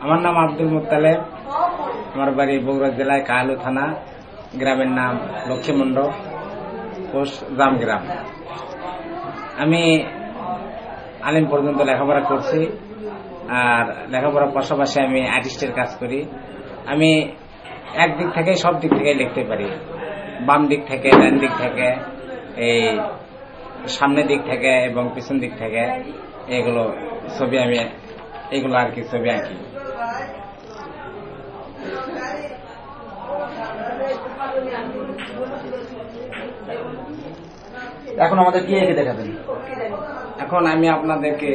আমার নাম আব্দুল মুত্তালেব। আমার বাড়ি বগুড়া জেলায় কাহালু থানা, গ্রামের নাম লক্ষ্মীমণ্ডপ, পোস্ট জামগ্রাম। আমি আলিম পর্যন্ত লেখাপড়া করছি, আর লেখাপড়ার পাশাপাশি আমি আর্টিস্টের কাজ করি। আমি একদিক থেকে সব দিক থেকে লিখতে পারি, বাম দিক থেকে, ডান দিক থেকে, এই সামনের দিক থেকে এবং পিছন দিক থেকে। এগুলো ছবি আমি এগুলো আর কি ছবি আঁকি। এখন আমাদের কি এঁকে দেখাবেন? এখন আমি আপনাদেরকে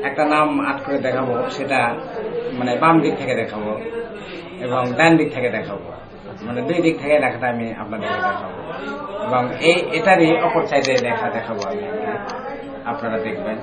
একটা নাম আট করে দেখাবো, সেটা মানে বাম দিক থেকে দেখাবো এবং ডান দিক থেকে দেখাবো, মানে দুই দিক থেকে লেখাটা আমি আপনাদেরকে দেখাবো এবং এটারই অপর সাইডে দেখাবো আমি, আপনারা দেখবেন।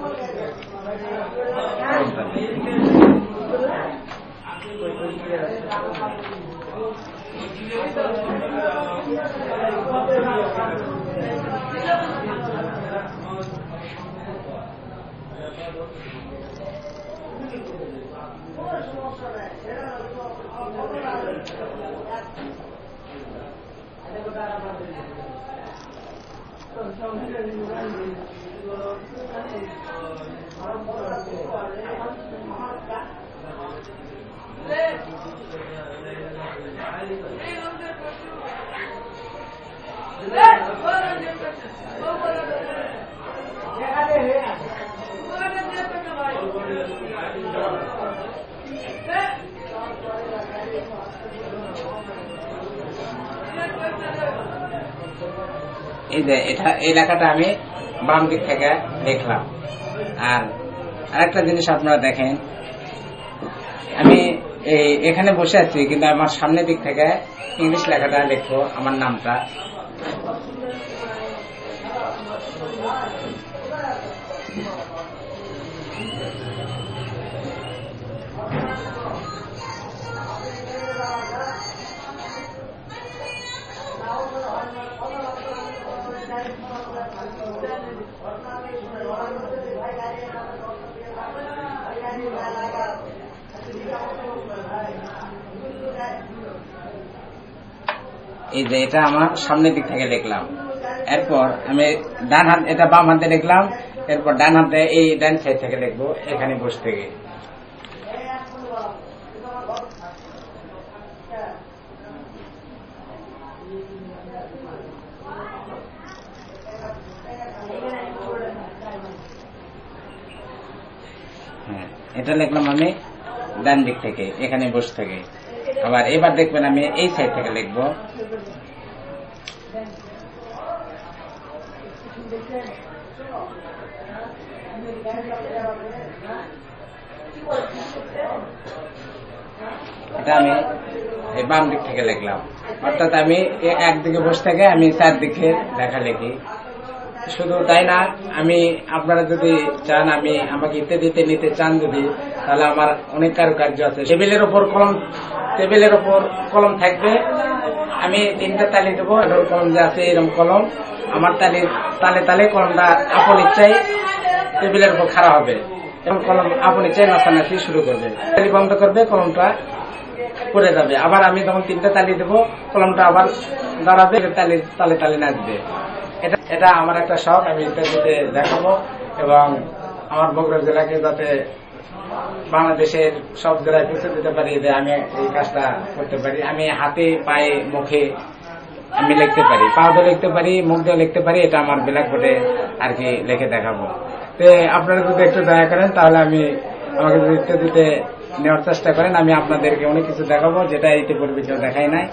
এই লেখাটা আমি বাম দিক থেকে লিখলাম। আর আরেকটা জিনিস আপনারা দেখেন, আমি এখানে বসে আছি, কিন্তু আমার সামনের দিক থেকে ইংলিশ লেখাটা লিখবো, আমার নামটা। এই যে এটা আমার সামনের দিক থেকে লিখলাম। এরপর আমি ডান হাত, এটা বাম হাতে লিখলাম, এরপর ডান হাতে এই ডান সাইড থেকে লিখবো, এখানে বসে থেকে। হ্যাঁ, এটা লিখলাম আমি ডান দিক থেকে, এখানে বসে থেকে। আবার এবার দেখবেন আমি এই সাইড থেকে লিখবো। এটা আমি এই বাম দিক থেকে লিখলাম, অর্থাৎ আমি একদিকে বসে থেকে আমি চারদিকে লেখালেখি। শুধু তাই না, আমি আপনারা যদি চান, আমি আমাকে ইত্যাদিতে নিতে চান যদি, তাহলে আমার অনেক কারুকার্য আছে। টেবিলের ওপর কলম থাকবে, আমি 3টা তালি দেবো। কলম যে আছে এরকম কলম, আমার তালে তালে কলমটা আপন ইচ্ছায় টেবিলের উপর খাড়া হবে এবং কলম আপন ইচ্ছায় নাচানাচি শুরু করবে। তালি বন্ধ করবে, কলমটা পড়ে যাবে। আবার আমি যখন 3টা তালি দেবো, কলমটা আবার দাঁড়াবে, তালে তালে নাচবে। এটা আমার একটা শখ, আমি ইত্যাদিতে দেখাবো এবং আমার বগুড়া জেলাকে যাতে বাংলাদেশের সব জেলায় পৌঁছে দিতে পারি যে আমি এই কাজটা করতে পারি। আমি হাতে, পায়ে, মুখে আমি লিখতে পারি, পা দিয়ে লিখতে পারি, মুখ দিয়ে লিখতে পারি। এটা আমার ব্ল্যাকবোর্ডে আর কি লিখে দেখাবো। তো আপনারা যদি একটু দয়া করেন, তাহলে আমাকে যদি ইত্যাদিতে নেওয়ার চেষ্টা করেন, আমি আপনাদেরকে অনেক কিছু দেখাবো, যেটা ইতিপূর্বে কেউ দেখাই নাই।